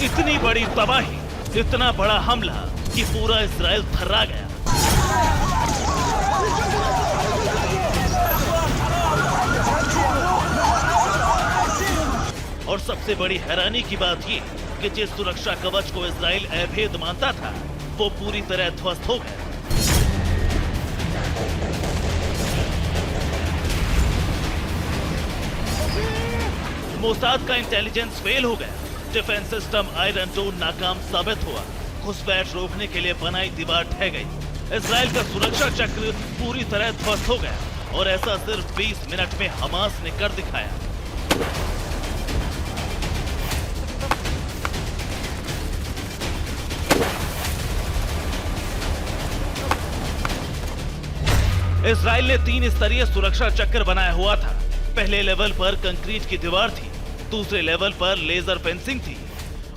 इतनी बड़ी तबाही, इतना बड़ा हमला कि पूरा इजराइल थर्रा गया। और सबसे बड़ी हैरानी की बात ये कि जिस सुरक्षा कवच को इजराइल अभेद मानता था, वो पूरी तरह ध्वस्त हो गया। मोसाद का इंटेलिजेंस फेल हो गया। डिफेंस सिस्टम आयरन डोम नाकाम साबित हुआ। घुसपैठ रोकने के लिए बनाई दीवार ढह गई। इजराइल का सुरक्षा चक्र पूरी तरह ध्वस्त हो गया और ऐसा सिर्फ 20 मिनट में हमास ने कर दिखाया। इजराइल ने 3 स्तरीय सुरक्षा चक्र बनाया हुआ था। पहले लेवल पर कंक्रीट की दीवार थी, दूसरे लेवल पर लेजर फेंसिंग थी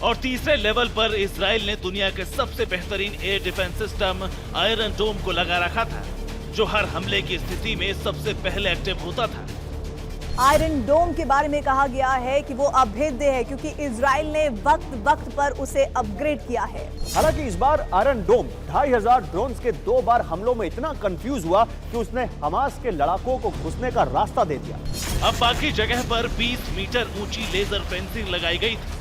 और तीसरे लेवल पर इजराइल ने दुनिया के सबसे बेहतरीन एयर डिफेंस सिस्टम आयरन डोम को लगा रखा था, जो हर हमले की स्थिति में सबसे पहले एक्टिव होता था। आयरन डोम के बारे में कहा गया है कि वो अभेद्य है क्योंकि इजराइल ने वक्त वक्त पर उसे अपग्रेड किया है। हालांकि इस बार आयरन डोम 2500 ड्रोन्स के 2 बार हमलों में इतना कंफ्यूज हुआ कि उसने हमास के लड़ाकों को घुसने का रास्ता दे दिया। अब बाकी जगह पर 20 मीटर ऊंची लेजर फेंसिंग लगाई गई थी।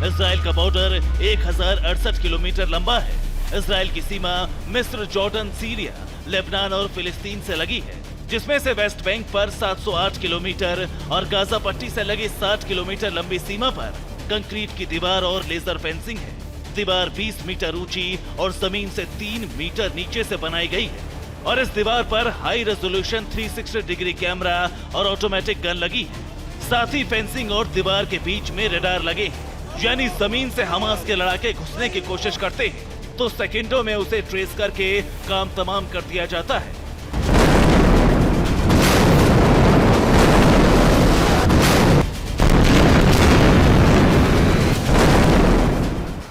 इजराइल का बॉर्डर 1068 किलोमीटर लंबा है। इजराइल की सीमा मिस्र, जॉर्डन, सीरिया, लेबनान और फिलिस्तीन से लगी है, जिसमें से वेस्ट बैंक पर 708 किलोमीटर और गाजा पट्टी से लगी 60 किलोमीटर लंबी सीमा पर कंक्रीट की दीवार और लेजर फेंसिंग है। दीवार 20 मीटर ऊंची और जमीन से 3 मीटर नीचे से बनाई गई है और इस दीवार पर हाई रेजोल्यूशन 360 डिग्री कैमरा और ऑटोमेटिक गन लगी है। साथ ही फेंसिंग और दीवार के बीच में रडार लगे हैं, यानी जमीन से हमास के लड़ाके घुसने की कोशिश करते हैं तो सेकंडों में उसे ट्रेस करके काम तमाम कर दिया जाता है।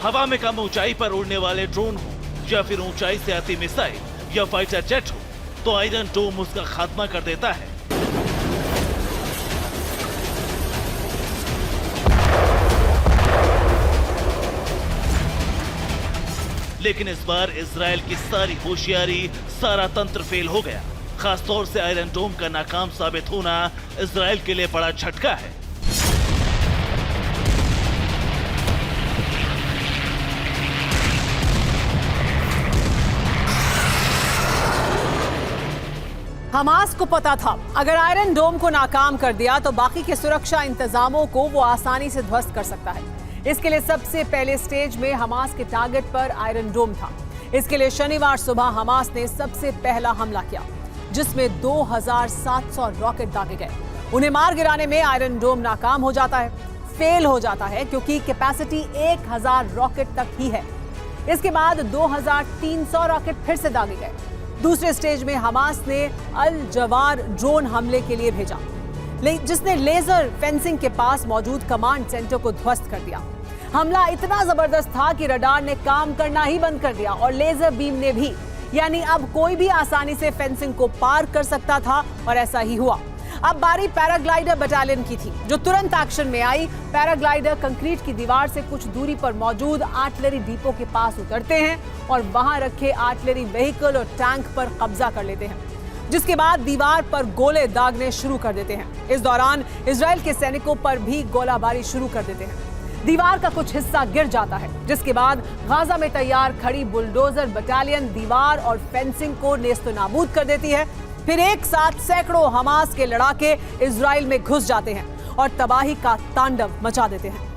हवा में कम ऊंचाई पर उड़ने वाले ड्रोन हो या फिर ऊंचाई से आती मिसाइल या फाइटर जेट हो, तो आयरन डोम उसका खात्मा कर देता है। लेकिन इस बार इजराइल की सारी होशियारी, सारा तंत्र फेल हो गया। खासतौर से आयरन डोम का नाकाम साबित होना इजराइल के लिए बड़ा झटका है। हमास को पता था अगर आयरन डोम को नाकाम कर दिया तो बाकी के सुरक्षा इंतजामों को वो आसानी से ध्वस्त कर सकता है। इसके लिए सबसे पहले स्टेज में हमास के टारगेट पर आयरन डोम था। इसके लिए शनिवार सुबह हमास ने सबसे पहला हमला किया, जिसमें 2700 रॉकेट दागे गए। उन्हें मार गिराने में आयरन डोम नाकाम हो जाता है, फेल हो जाता है, क्योंकि कैपेसिटी 1000 रॉकेट तक ही है। इसके बाद 2300 रॉकेट फिर से दागे गए। दूसरे स्टेज में हमास ने अल जवार ड्रोन हमले के लिए भेजा, जिसने लेजर फेंसिंग के पास मौजूद कमांड सेंटर को ध्वस्त कर दिया। हमला इतना जबरदस्त था कि रडार ने काम करना ही बंद कर दिया और लेजर बीम ने भी, यानी अब कोई भी आसानी से फेंसिंग को पार कर सकता था और ऐसा ही हुआ। अब बारी पैराग्लाइडर बटालियन की थी, जो तुरंत एक्शन में आई। पैराग्लाइडर कंक्रीट की दीवार से कुछ दूरी पर मौजूद आर्टिलरी डिपो के पास उतरते हैं और वहां रखे आर्टिलरी व्हीकल और टैंक पर कब्जा कर लेते हैं, जिसके बाद दीवार पर गोले दागने शुरू कर देते हैं। इस दौरान इजराइल के सैनिकों पर भी गोलाबारी शुरू कर देते हैं। दीवार का कुछ हिस्सा गिर जाता है, जिसके बाद गाजा में तैयार खड़ी बुलडोजर बटालियन दीवार और फेंसिंग को नेस्तनाबूद कर देती है। फिर एक साथ सैकड़ों हमास के लड़ाके इजराइल में घुस जाते हैं और तबाही का तांडव मचा देते हैं।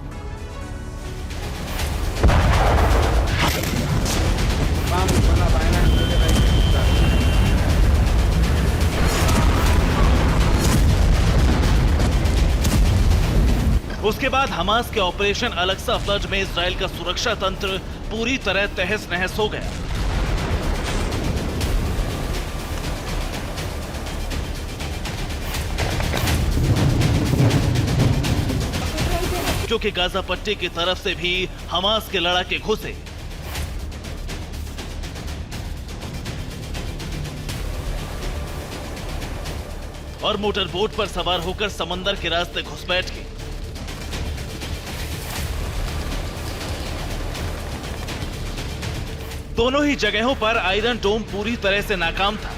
उसके बाद हमास के ऑपरेशन अल-अक्सा फ्लड में इजराइल का सुरक्षा तंत्र पूरी तरह तहस नहस हो गया। क्योंकि गाजा पट्टी की तरफ से भी हमास के लड़ाके घुसे। और मोटर बोट पर सवार होकर समंदर के रास्ते घुस बैठ गए। दोनों ही जगहों पर आयरन डोम पूरी तरह से नाकाम था।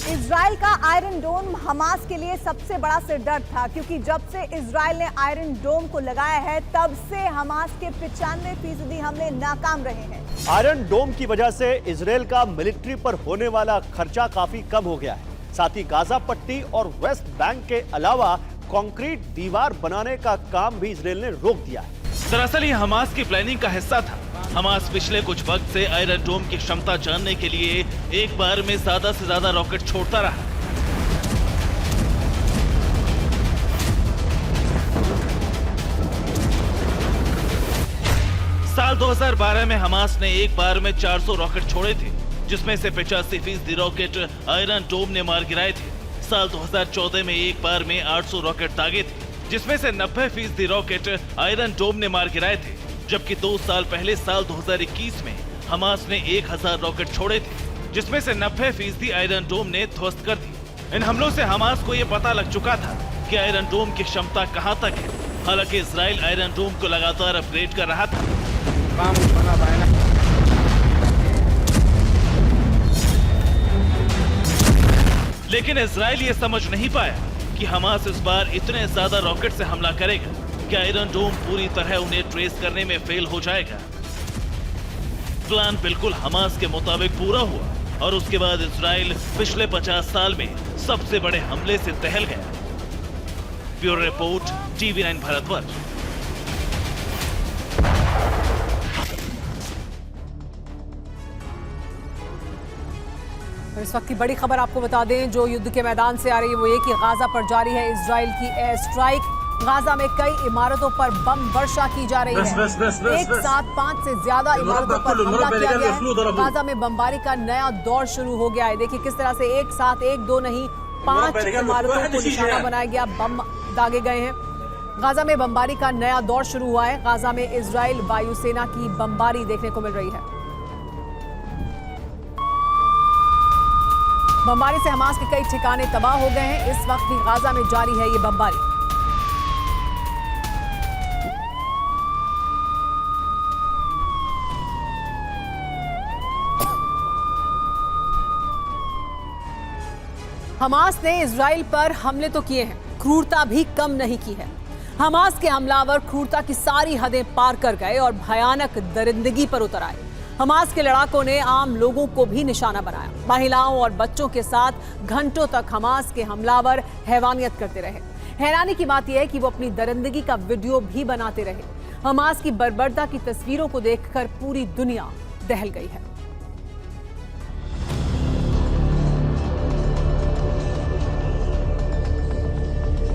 इजराइल का आयरन डोम हमास के लिए सबसे बड़ा सिरदर्द था, क्योंकि जब से इजराइल ने आयरन डोम को लगाया है तब से हमास के 95% हमले नाकाम रहे हैं। आयरन डोम की वजह से इजराइल का मिलिट्री पर होने वाला खर्चा काफी कम हो गया है। साथ ही गाजा पट्टी और वेस्ट बैंक के अलावा कंक्रीट दीवार बनाने का काम भी इजराइल ने रोक दिया है। दरअसल ये हमास की प्लानिंग का हिस्सा था। हमास पिछले कुछ वक्त से आयरन डोम की क्षमता जानने के लिए एक बार में ज्यादा से ज्यादा रॉकेट छोड़ता रहा। साल 2012 में हमास ने एक बार में 400 रॉकेट छोड़े थे। जिसमें से 85% रॉकेट आयरन डोम ने मार गिराए थे। साल 2014 में एक बार में 800 रॉकेट दागे थे, जिसमें से 90% रॉकेट आयरन डोम ने मार गिराए थे, जबकि 2 साल पहले साल 2021 में हमास ने 1000 रॉकेट छोड़े थे, जिसमें से 90% आयरन डोम ने ध्वस्त कर दी। इन हमलों से हमास को यह पता लग चुका था कि आयरन डोम की क्षमता कहां तक है। हालांकि इजराइल आयरन डोम को लगातार अपग्रेड कर रहा था। लेकिन इजराइल ये समझ नहीं पाया कि हमास इस बार इतने ज्यादा रॉकेट से हमला करेगा कि आयरन डोम पूरी तरह उन्हें ट्रेस करने में फेल हो जाएगा। प्लान बिल्कुल हमास के मुताबिक पूरा हुआ और उसके बाद इजराइल पिछले 50 साल में सबसे बड़े हमले से दहल गया। Bureau report, TV9 Bharatvarsh. इस वक्त की बड़ी खबर आपको बता दें, जो युद्ध के मैदान से आ रही है वो ये कि गाजा पर जारी है इजराइल की एयर स्ट्राइक। गाजा में कई इमारतों पर बम वर्षा की जा रही है। एक साथ 5 से ज्यादा इमारतों पर हमला किया गया है। गाजा में बमबारी का नया दौर शुरू हो गया है। देखिए किस तरह से एक साथ 1-2 नहीं 5 इमारतों को निशाना बनाया गया, बम दागे गए हैं। गाजा में बमबारी का नया दौर शुरू हुआ है। गाजा में इजराइल वायुसेना की बमबारी देखने को मिल रही है। बमबारी से हमास के कई ठिकाने तबाह हो गए हैं। इस वक्त भी गाजा में जारी है ये बमबारी। हमास ने इजराइल पर हमले तो किए हैं, क्रूरता भी कम नहीं की है। हमास के हमलावर क्रूरता की सारी हदें पार कर गए और भयानक दरिंदगी पर उतर आए। हमास के लड़ाकों ने आम लोगों को भी निशाना बनाया। महिलाओं और बच्चों के साथ घंटों तक हमास के हमलावर हैवानियत करते रहे। हैरानी की बात यह है कि वो अपनी दरिंदगी का वीडियो भी बनाते रहे। हमास की बर्बरता की तस्वीरों को देखकर पूरी दुनिया दहल गई है।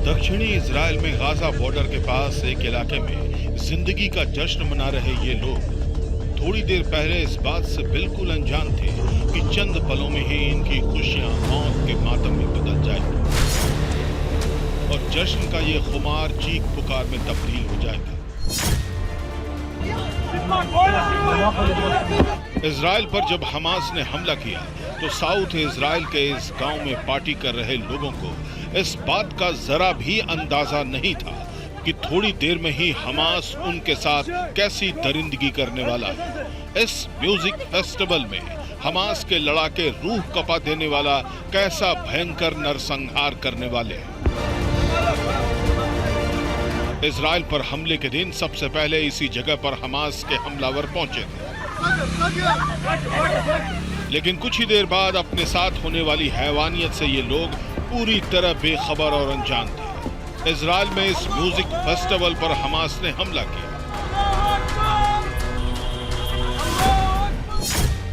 दक्षिणी इजराइल में गाजा बॉर्डर के पास एक इलाके में जिंदगी का जश्न मना रहे ये लोग थोड़ी देर पहले इस बात से बिल्कुल अनजान थे कि चंद पलों में ही इनकी खुशियां मौत के मातम में बदल जाएगी और जश्न का ये खुमार चीख पुकार में तब्दील हो जाएगा। इजराइल पर जब हमास ने हमला किया तो साउथ इजराइल के इस गांव में पार्टी कर रहे लोगों को इस बात का जरा भी अंदाजा नहीं था कि थोड़ी देर में ही हमास उनके साथ कैसी दरिंदगी करने वाला है। इस म्यूजिक फेस्टिवल में हमास के लड़ाके रूह कपा देने वाला कैसा भयंकर नरसंहार करने वाले हैं। इजराइल पर हमले के दिन सबसे पहले इसी जगह पर हमास के हमलावर पहुंचे थे, लेकिन कुछ ही देर बाद अपने साथ होने वाली हैवानियत से ये लोग पूरी तरह बेखबर और अनजान थे। इजराइल में इस म्यूजिक फेस्टिवल पर हमास ने हमला किया।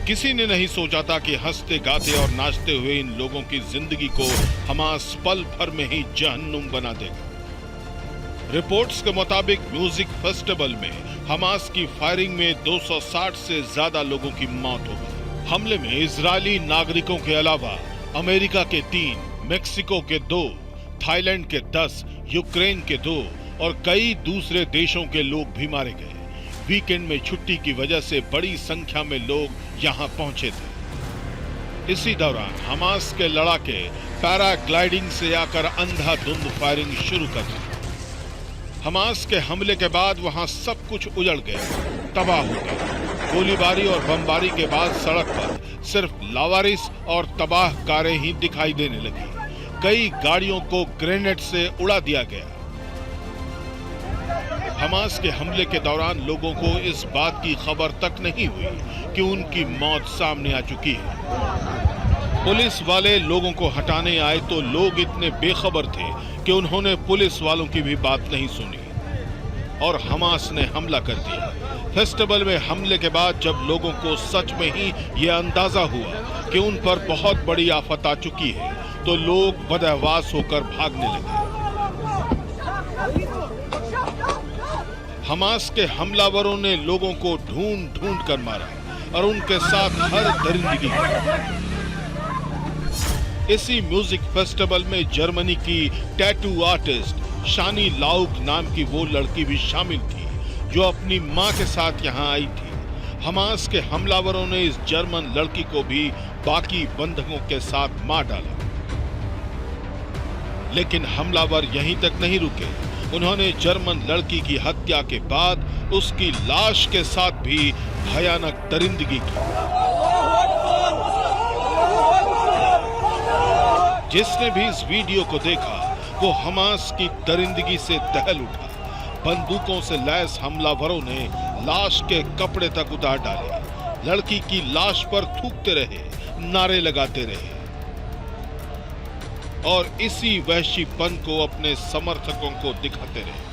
किसी ने नहीं सोचा था कि हंसते गाते और नाचते हुए इन लोगों की जिंदगी को हमास पल भर में ही जहन्नुम बना देगा। रिपोर्ट्स के मुताबिक म्यूजिक फेस्टिवल में हमास की फायरिंग में 260 से ज्यादा लोगों की मौत हो गई। हमले में इजरायली नागरिकों के अलावा अमेरिका के 3, मेक्सिको के 2, थाईलैंड के 10, यूक्रेन के 2 और कई दूसरे देशों के लोग भी मारे गए। वीकेंड में छुट्टी की वजह से बड़ी संख्या में लोग यहां पहुंचे थे। इसी दौरान हमास के लड़ाके पैराग्लाइडिंग से आकर अंधाधुंध फायरिंग शुरू कर दी। हमास के हमले के बाद वहां सब कुछ उजड़ गया, तबाह हो गया। गोलीबारी और बमबारी के बाद सड़क पर सिर्फ लावारिस और तबाह कारें ही दिखाई देने लगी। कई गाड़ियों को ग्रेनेड से उड़ा दिया गया। हमास के हमले के दौरान लोगों को इस बात की खबर तक नहीं हुई कि उनकी मौत सामने आ चुकी है। पुलिस वाले लोगों को हटाने आए तो लोग इतने बेखबर थे कि उन्होंने पुलिस वालों की भी बात नहीं सुनी और हमास ने हमला कर दिया। फेस्टिवल में हमले के बाद जब लोगों को सच में ही यह अंदाजा हुआ कि उन पर बहुत बड़ी आफत आ चुकी है तो लोग बदहवास होकर भागने लगे। हमास के हमलावरों ने लोगों को ढूंढ ढूंढ कर मारा। और उनके साथ हर दरिंदगी की। इसी म्यूजिक फेस्टिवल में जर्मनी की टैटू आर्टिस्ट शानी लाउक नाम की वो लड़की भी शामिल थी जो अपनी मां के साथ यहां आई थी। हमास के हमलावरों ने इस जर्मन लड़की को भी बाकी बंधकों के साथ मार डाला। लेकिन हमलावर यहीं तक नहीं रुके। उन्होंने जर्मन लड़की की हत्या के बाद उसकी लाश के साथ भी भयानक दरिंदगी की। जिसने भी इस वीडियो को देखा वो हमास की दरिंदगी से दहल उठा। बंदूकों से लैस हमलावरों ने लाश के कपड़े तक उतार डाले, लड़की की लाश पर थूकते रहे, नारे लगाते रहे और इसी वहशीपन को अपने समर्थकों को दिखाते रहे।